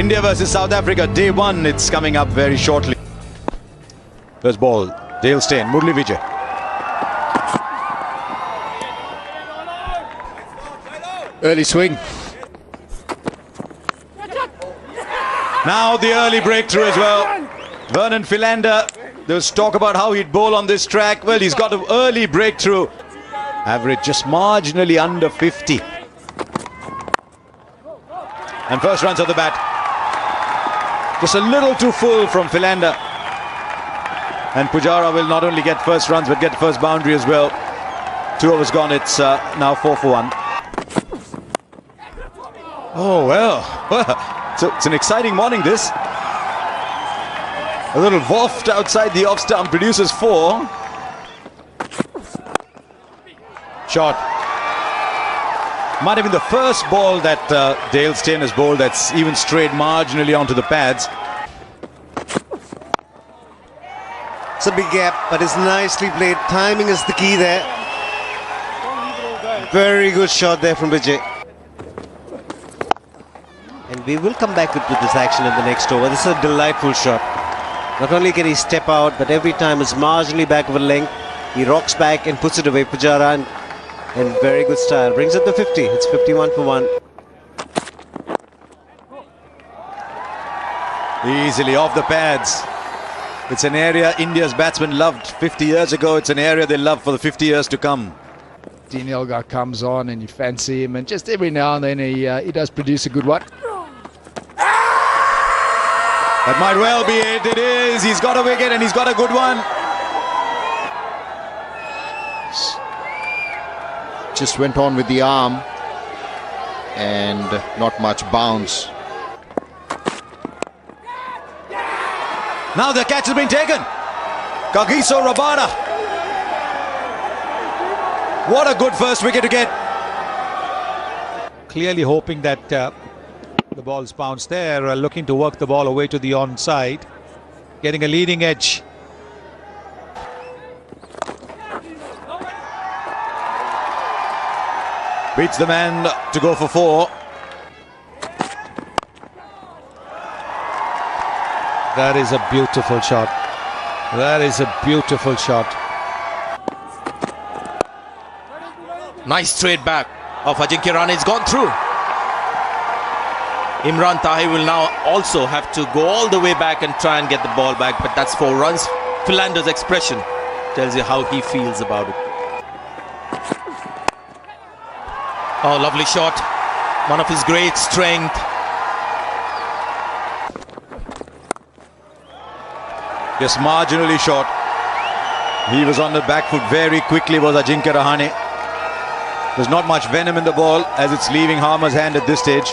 India versus South Africa, day one. It's coming up very shortly. First ball, Dale Steyn, Murli Vijay. Early swing. Now the early breakthrough as well. Vernon Philander, there was talk about how he'd bowl on this track. Well, he's got an early breakthrough. Average just marginally under 50. And first runs of the bat. Just a little too full from Philander. And Pujara will not only get first runs but get first boundary as well. 2 overs gone, it's now 4 for 1. Oh well, so it's an exciting morning this. A little waft outside the off stump produces 4. Shot. Might have been the first ball that Dale Steyn has bowled that's even strayed marginally onto the pads. It's a big gap, but it's nicely played. Timing is the key there. Very good shot there from Vijay. And we will come back to this action in the next over. This is a delightful shot. Not only can he step out, but every time it's marginally back of a length. He rocks back and puts it away. Pujara in very good style. Brings up the 50. It's 51 for 1. Easily off the pads. It's an area India's batsmen loved 50 years ago. It's an area they love for the 50 years to come. Dean Elgar comes on and you fancy him, and just every now and then he does produce a good one. That might well be it. It is. He's got a wicket and he's got a good one. Just went on with the arm and not much bounce. Now the catch has been taken. Kagiso Rabada. What a good first wicket to get. Clearly hoping that the ball's bounced there, looking to work the ball away to the onside, getting a leading edge. Beats the man to go for 4. That is a beautiful shot. That is a beautiful shot. Nice straight back of Ajinkya Rahane. It's gone through. Imran Tahir will now also have to go all the way back and try and get the ball back, but that's 4 runs. Philander's expression tells you how he feels about it. Oh, lovely shot. One of his great strength. Just marginally short. He was on the back foot very quickly, was Ajinkya Rahane. There's not much venom in the ball as it's leaving Harmer's hand at this stage.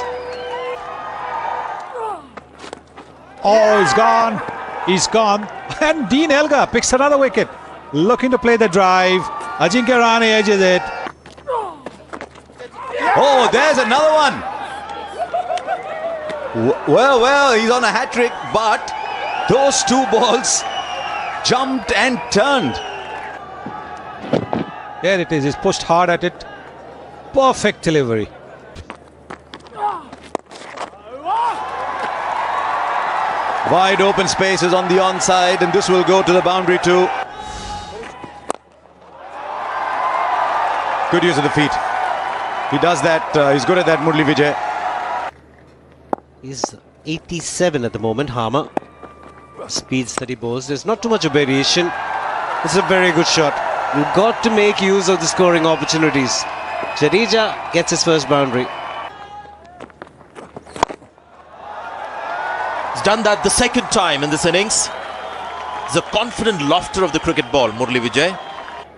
Oh, he's gone. He's gone. And Dean Elgar picks another wicket. Looking to play the drive. Ajinkya Rahane edges it. Oh, there's another one. Well, he's on a hat-trick, but those 2 balls jumped and turned. There it is. He's pushed hard at it. Perfect delivery. Wide open spaces on the onside, and this will go to the boundary too. Good use of the feet. He does that. He's good at that, Murli Vijay. He's 87 at the moment, Harmer. Speeds that he bowls. There's not too much of variation. It's a very good shot. You've got to make use of the scoring opportunities. Jadeja gets his first boundary. He's done that the second time in this innings. He's a confident lofter of the cricket ball, Murli Vijay.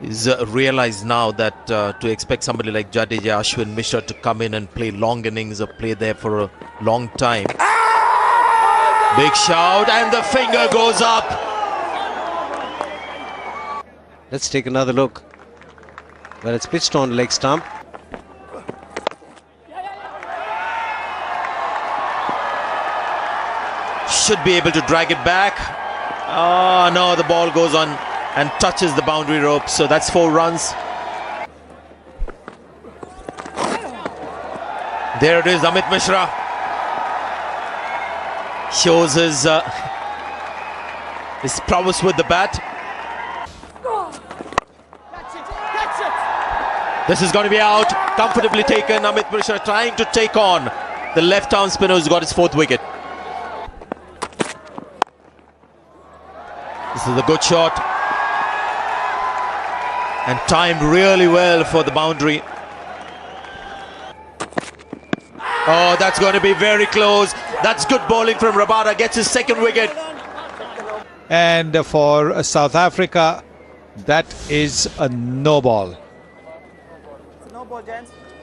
He's realized now that to expect somebody like Jadeja, Ashwin, Mishra to come in and play long innings or play there for a long time. Big shout and the finger goes up. Let's take another look. Well, it's pitched on leg stump. Should be able to drag it back. Oh no, the ball goes on and touches the boundary rope, so that's 4 runs. There it is, Amit Mishra. shows his prowess with the bat. This is going to be out. Comfortably taken. Amit Mishra trying to take on the left-arm spinner who's got his 4th wicket. This is a good shot. And timed really well for the boundary. Oh, that's going to be very close. That's good bowling from Rabada. Gets his 2nd wicket. And for South Africa, that is a no ball.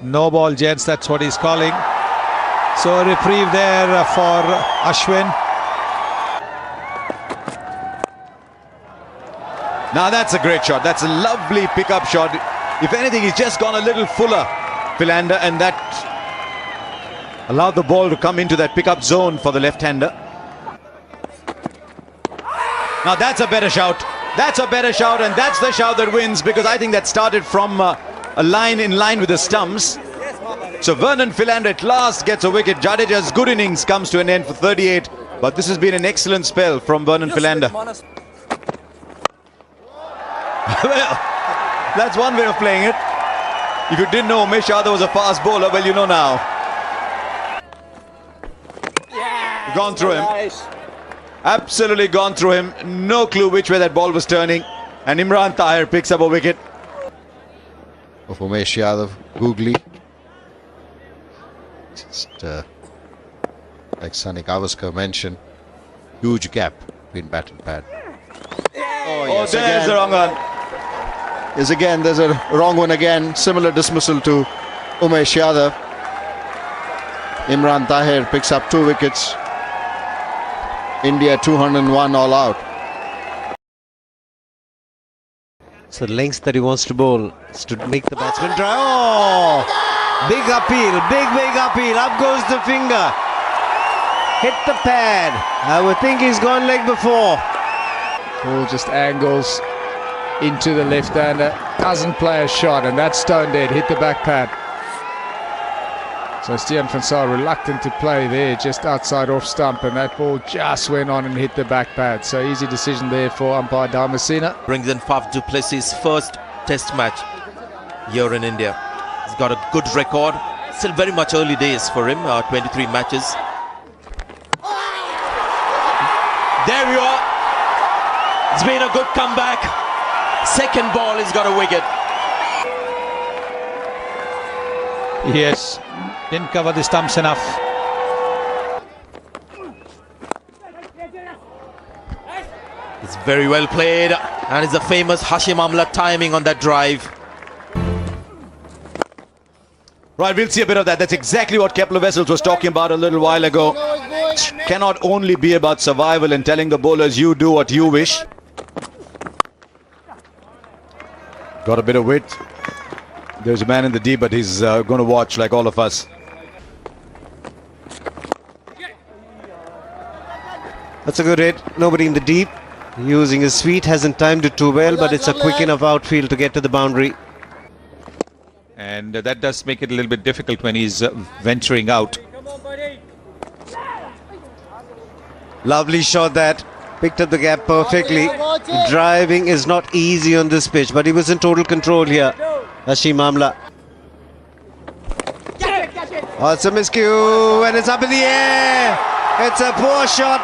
No ball, gents, that's what he's calling. So a reprieve there for Ashwin. Now that's a great shot. That's a lovely pickup shot. If anything, he's just gone a little fuller, Philander, and that allowed the ball to come into that pickup zone for the left-hander. Now that's a better shout. That's a better shout, and that's the shout that wins, because I think that started from a line in line with the stumps. So Vernon Philander at last gets a wicket. Jadeja's good innings comes to an end for 38, but this has been an excellent spell from Vernon Philander. Well, that's one way of playing it. If you didn't know Umesh Yadav was a fast bowler, well, you know now. Gone through him. Absolutely gone through him. No clue which way that ball was turning. And Imran Tahir picks up a wicket. Of Umesh Yadav, googly. Just like Sunny Gavaskar mentioned, huge gap between bat and pad. Oh, there's the wrong one. Yes, again, there's a wrong one again. Similar dismissal to Umesh Yadav. Imran Tahir picks up 2 wickets. India 201 all out. So the lengths that he wants to bowl is to make the batsman try. Oh! Big appeal, big appeal. Up goes the finger. Hit the pad. I would think he's gone leg before. Ball just angles into the left-hander. Doesn't play a shot, and that's stone dead. Hit the back pad. So Stian Fansar reluctant to play there, just outside off stump, and that ball just went on and hit the back pad. So easy decision there for umpire Dharmasena. Brings in Faf du Plessis' first test match here in India. He's got a good record. Still very much early days for him, 23 matches. There you are. It's been a good comeback. Second ball, he's got a wicket. Yes, didn't cover the stumps enough. It's very well played, and it's the famous Hashim Amla timing on that drive. Right, we'll see a bit of that. That's exactly what Kepler Wessels was talking about a little while ago. Cannot only be about survival and telling the bowlers you do what you wish. Got a bit of width. There's a man in the deep, but he's going to watch like all of us. That's a good hit. Nobody in the deep. Using his feet, hasn't timed it too well, but it's a quick enough outfield to get to the boundary. And that does make it a little bit difficult when he's venturing out. Lovely shot that. Picked up the gap perfectly. Driving is not easy on this pitch, but he was in total control here. Hashim Amla. Oh, it's a miscue, and it's up in the air. It's a poor shot.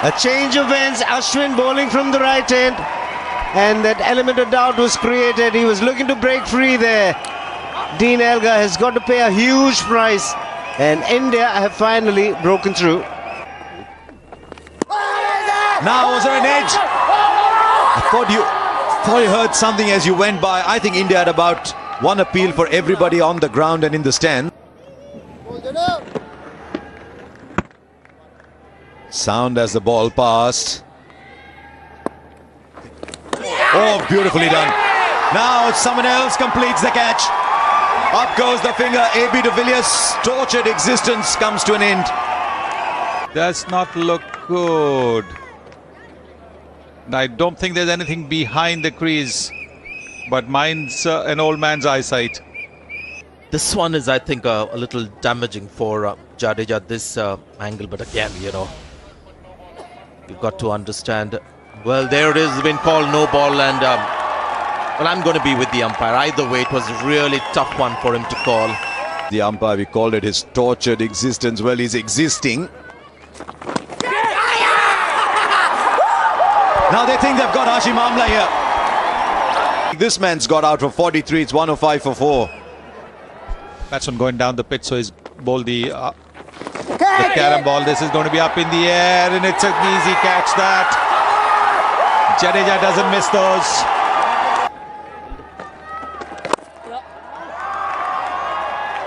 A change of ends. Ashwin bowling from the right end, and that element of doubt was created. He was looking to break free there. Dean Elgar has got to pay a huge price, and India have finally broken through. Now was there an edge? I thought you heard something as you went by. I think India had about one appeal for everybody on the ground and in the stand. Sound as the ball passed. Oh, beautifully done. Now someone else completes the catch. Up goes the finger. A.B. de Villiers' tortured existence comes to an end. Does not look good. I don't think there's anything behind the crease, but mine's an old man's eyesight. This one is, I think, a little damaging for Jadeja, this angle. But again, you know, You've got to understand. Well, there it is, been called no ball, and well, I'm going to be with the umpire. Either way, it was a really tough one for him to call. The umpire, we called it his tortured existence. Well, he's existing. Now they think they've got Hashim Amla here. This man's got out for 43. It's 105 for 4. Batsman going down the pitch, so he's bowled the carom ball. This is going to be up in the air, and it's an easy catch that. Jadeja doesn't miss those.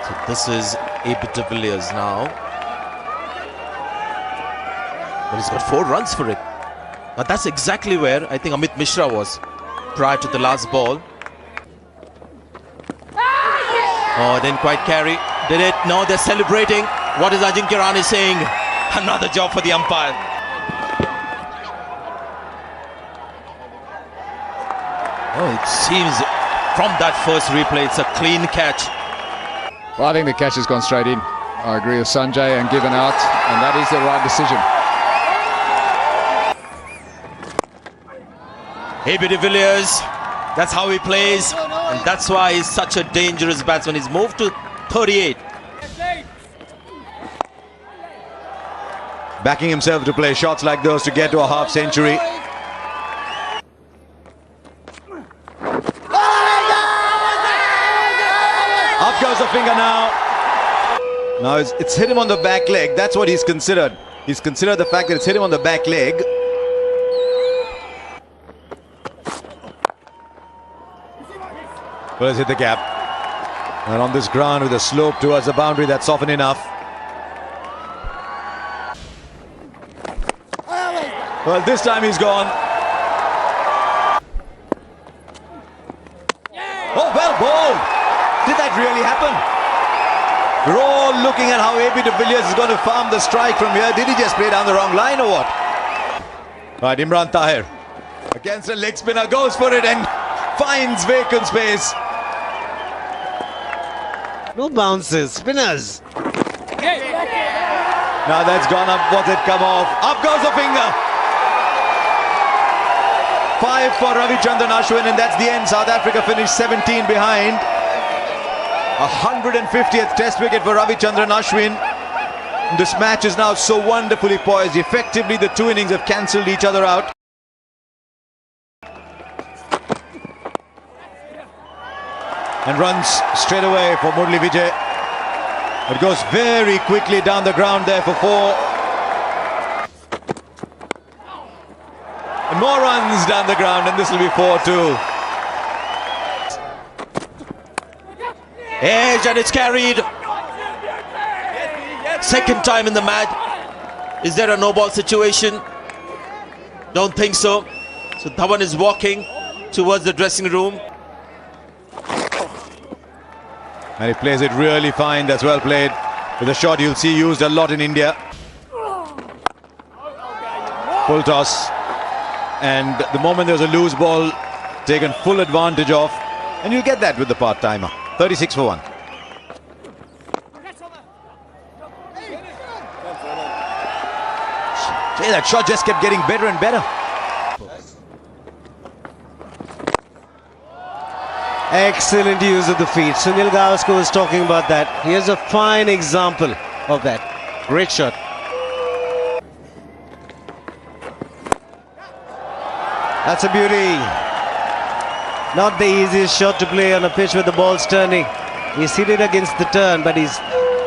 So this is AB de Villiers now. But he's got 4 runs for it. But that's exactly where I think Amit Mishra was prior to the last ball. Oh, didn't quite carry. Did it? No, they're celebrating. What is Ajinkya Rahane saying? Another job for the umpire. Oh, it seems from that first replay, it's a clean catch. Well, I think the catch has gone straight in. I agree with Sanjay and given out, and that is the right decision. AB de Villiers, that's how he plays, and that's why he's such a dangerous batsman. He's moved to 38. Backing himself to play shots like those to get to a half century. Up goes the finger now. Now it's hit him on the back leg. That's what he's considered. He's considered the fact that it's hit him on the back leg. Well, it's hit the gap. And on this ground with a slope towards the boundary, that's often enough. Well, this time he's gone. Oh, well bowled. Did that really happen? We're all looking at how AB de Villiers is going to farm the strike from here. Did he just play down the wrong line or what? Right, Imran Tahir against a leg spinner, goes for it and finds vacant space. No bounces, spinners. Now that's gone up. Was it come off? Up goes the finger. 5 for Ravichandran Ashwin, and that's the end. South Africa finished 17 behind. 150th test wicket for Ravichandran Ashwin. This match is now so wonderfully poised. Effectively, the 2 innings have cancelled each other out. And runs straight away for Murali Vijay. It goes very quickly down the ground there for 4. And more runs down the ground, and this will be 4 too. Edge, and it's carried. Second time in the match. Is there a no ball situation? Don't think so. So Dhawan is walking towards the dressing room. And he plays it really fine. That's well played. With a shot you'll see used a lot in India. Full toss. And the moment there's a loose ball, taken full advantage of. And you'll get that with the part-timer. 36 for 1. Hey, that shot just kept getting better and better. Excellent use of the feet. Sunil Gavaskar was talking about that. Here's a fine example of that. Great shot. That's a beauty. Not the easiest shot to play on a pitch with the ball's turning. He's hit it against the turn, but he's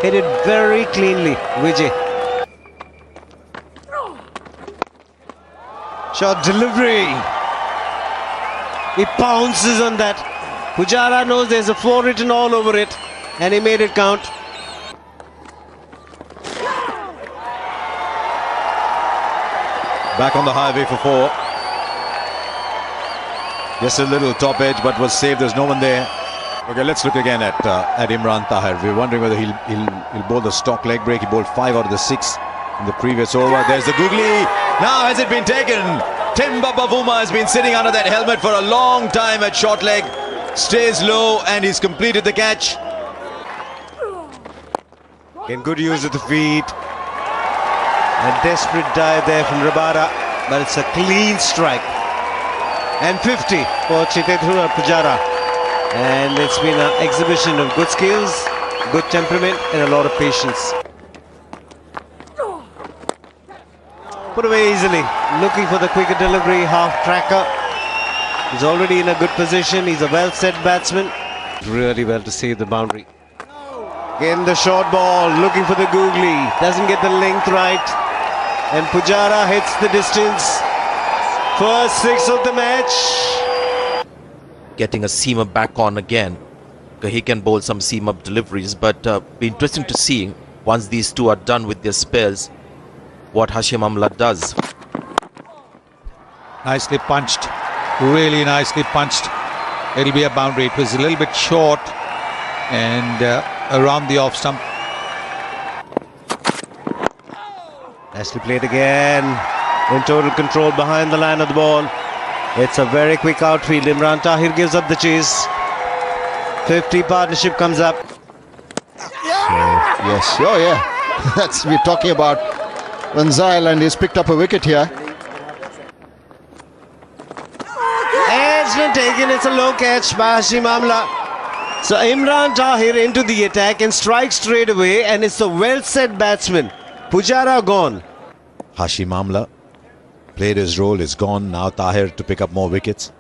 hit it very cleanly. Vijay. Shot delivery. He pounces on that. Pujara knows there's a 4 written all over it, and he made it count. Back on the highway for 4. Just a little top edge, but was saved. There's no one there. Okay, let's look again at Imran Tahir. We're wondering whether he'll bowl the stock leg break. He bowled 5 out of the 6 in the previous over. There's the googly. Now has it been taken? Timba Bavuma has been sitting under that helmet for a long time at short leg. Stays low, and he's completed the catch. Again, good use of the feet. A desperate dive there from Rabada. but it's a clean strike. And 50 for Chitendra Pujara. And it's been an exhibition of good skills, good temperament and a lot of patience. Put away easily, looking for the quicker delivery, half tracker. He's already in a good position, he's a well-set batsman. Really well to save the boundary. Again the short ball, looking for the googly, doesn't get the length right. And Pujara hits the distance. First 6 of the match. Getting a seamer back on again. He can bowl some seam-up deliveries, but be interesting to see once these two are done with their spells, what Hashim Amla does. Nicely punched. Really nicely punched. It'll be a boundary. It was a little bit short and around the off stump. Nicely played again. In total control behind the line of the ball. It's a very quick outfield. Imran Tahir gives up the chase. 50 partnership comes up. Yes, oh yeah. That's we're talking about Vanzile, and he's picked up a wicket here. It's been taken. It's a low catch by Hashim Amla. So Imran Tahir into the attack and strikes straight away, and it's a well-set batsman. Pujara gone. Hashim Amla played his role, is gone. Now Tahir to pick up more wickets.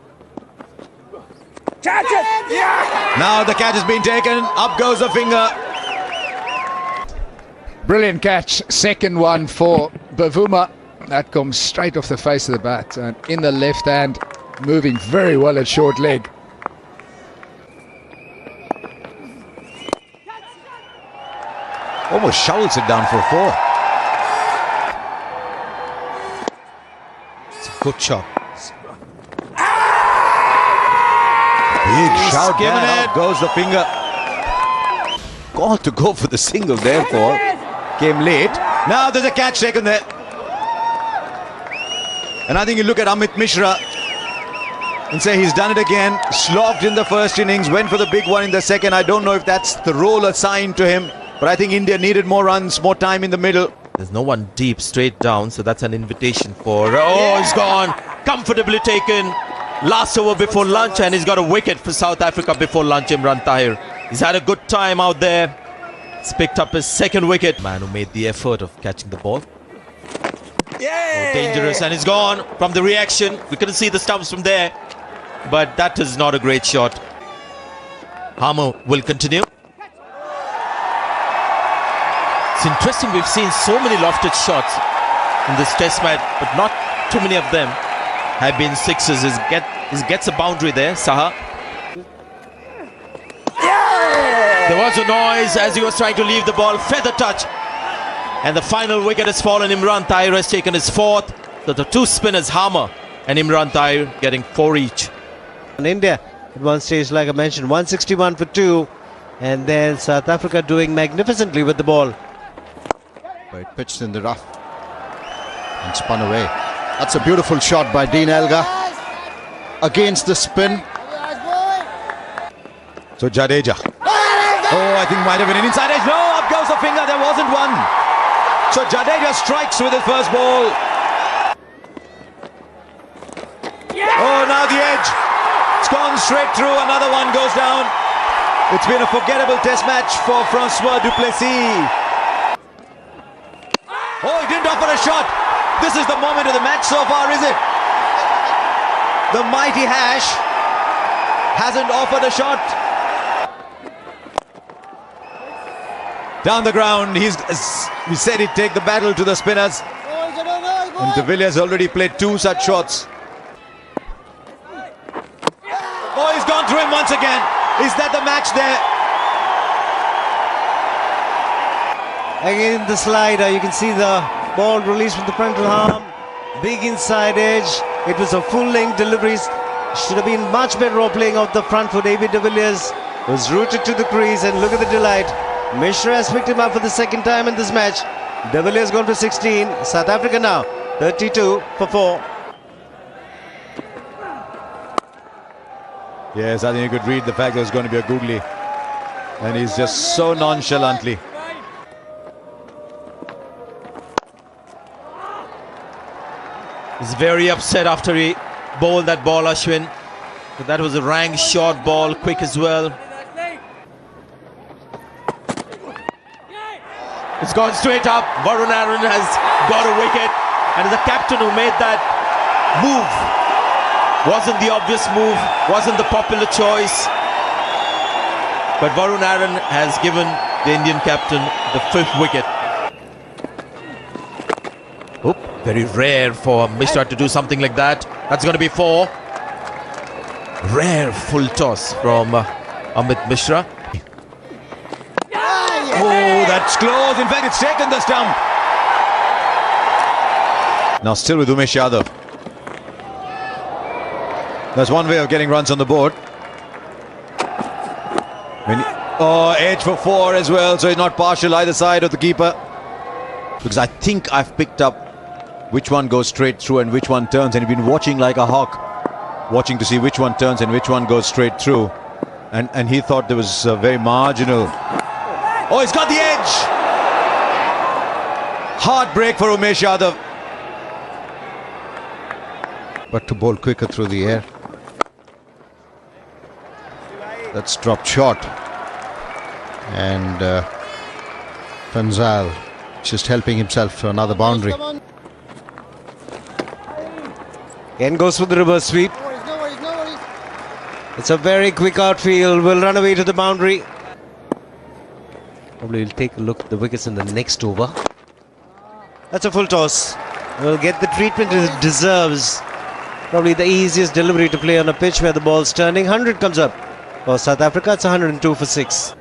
Catch it! Yeah! Now the catch has been taken. Up goes the finger. Brilliant catch. Second one for Bavuma. That comes straight off the face of the bat and in the left hand, moving very well at short leg. Almost shovels it down for a 4. It's a good shot. Big shout, given man. it. Up goes the finger. Call to go for the single, therefore came late. Now there's a catch taken there. And I think you look at Amit Mishra and say he's done it again. Slogged in the first innings, went for the big one in the second. I don't know if that's the role assigned to him, but I think India needed more runs, more time in the middle. There's no one deep straight down, so that's an invitation for... Oh, he's gone. Comfortably taken. Last over before lunch, and he's got a wicket for South Africa before lunch, Imran Tahir. He's had a good time out there. He's picked up his second wicket. Man who made the effort of catching the ball. Oh, dangerous, and he's gone from the reaction. We couldn't see the stumps from there, but that is not a great shot. Harmer will continue. It's interesting, we've seen so many lofted shots in this test match, but not too many of them have been sixes. He gets a boundary there, Saha. There was a noise as he was trying to leave the ball, feather touch. And the final wicket has fallen. Imran Tahir has taken his 4th. So the two spinners, Harmer and Imran Tahir, getting 4 each. In India, at one stage, like I mentioned, 161 for 2. And then South Africa doing magnificently with the ball. But it pitched in the rough and spun away. That's a beautiful shot by Dean Elgar against the spin. So Jadeja. Oh, I think might have been an inside edge. No, up goes the finger. There wasn't one. So Jadeja strikes with his first ball. Oh, now the edge. It's gone straight through. Another one goes down. It's been a forgettable test match for Francois du Plessis. Oh, he didn't offer a shot. This is the moment of the match so far, is it? The mighty Hash hasn't offered a shot. Down the ground, he said he'd take the battle to the spinners. And de Villiers already played 2 such shots. Oh, he's gone through him once again. Is that the match there? Again, the slider, you can see the ball released from the frontal arm. Big inside edge. It was a full-length delivery. Should have been much better off playing out the front foot. David de Villiers was rooted to the crease, and look at the delight. Mishra has picked him up for the second time in this match. De Villiers gone for 16. South Africa now 32 for 4. Yes, I think you could read the fact that it's going to be a googly. And he's just so nonchalantly. He's very upset after he bowled that ball, Ashwin. But that was a rank short ball, quick as well. It's gone straight up. Varun Aaron has got a wicket, and the captain who made that move wasn't the obvious move, wasn't the popular choice. But Varun Aaron has given the Indian captain the 5th wicket. Oh, very rare for Mishra to do something like that. That's going to be 4. Rare full toss from Amit Mishra. Oh, that's close. In fact, it's taken the stump. Now still with Umesh Yadav. That's one way of getting runs on the board. Edge for 4 as well, so he's not partial either side of the keeper. Because I think I've picked up which one goes straight through and which one turns, and he's been watching like a hawk, watching to see which one turns and which one goes straight through. And he thought there was a very marginal. Oh, he's got the edge! Hard break for Umesh Yadav. But to bowl quicker through the air. That's dropped short. And Fanzal just helping himself to another boundary. Again goes for the reverse sweep. It's a very quick outfield. Will run away to the boundary. Probably will take a look at the wickets in the next over. That's a full toss. Will get the treatment it deserves. Probably the easiest delivery to play on a pitch where the ball's turning. 100 comes up for South Africa. It's 102 for 6.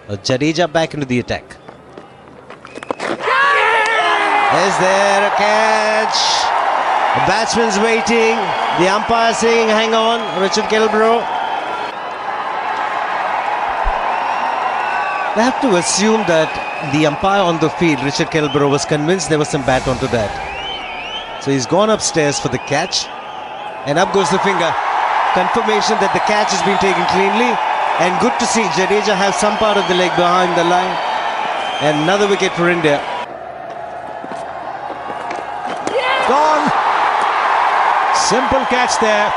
Jadeja back into the attack. Is there a catch? The batsman's waiting. The umpire saying, hang on, Richard Kelbrough. They have to assume that the umpire on the field, Richard Kelbrough, was convinced there was some bat onto that. So he's gone upstairs for the catch. And up goes the finger. Confirmation that the catch has been taken cleanly. And good to see Jadeja have some part of the leg behind the line. And another wicket for India. Gone. Simple catch there.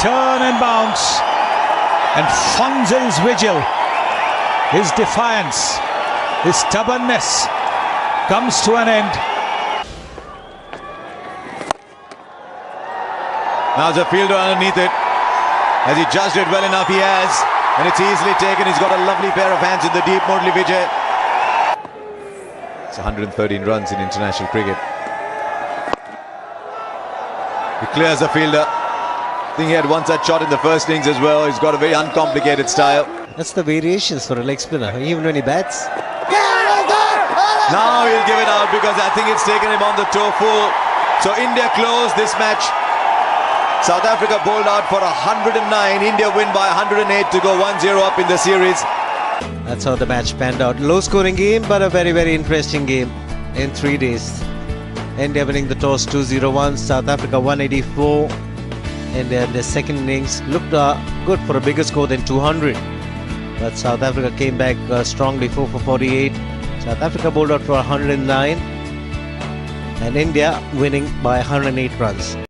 Turn and bounce. And Fanzal's vigil, his defiance, his stubbornness comes to an end. Now there's a fielder underneath it. Has he judged it well enough? He has. And it's easily taken. He's got a lovely pair of hands in the deep, Murali Vijay. It's 113 runs in international cricket. He clears the fielder. I think he had one such shot in the first innings as well. He's got a very uncomplicated style. That's the variations for a leg spinner, even when he bats. Now he'll give it out because I think it's taken him on the toe full. So India close this match. South Africa bowled out for 109. India win by 108 to go 1-0 up in the series. That's how the match panned out. Low scoring game, but a very, very interesting game in 3 days. India winning the toss 2-0-1, South Africa 184. India in their second innings looked good for a bigger score than 200. But South Africa came back strongly, 4 for 48. South Africa bowled out for 109. And India winning by 108 runs.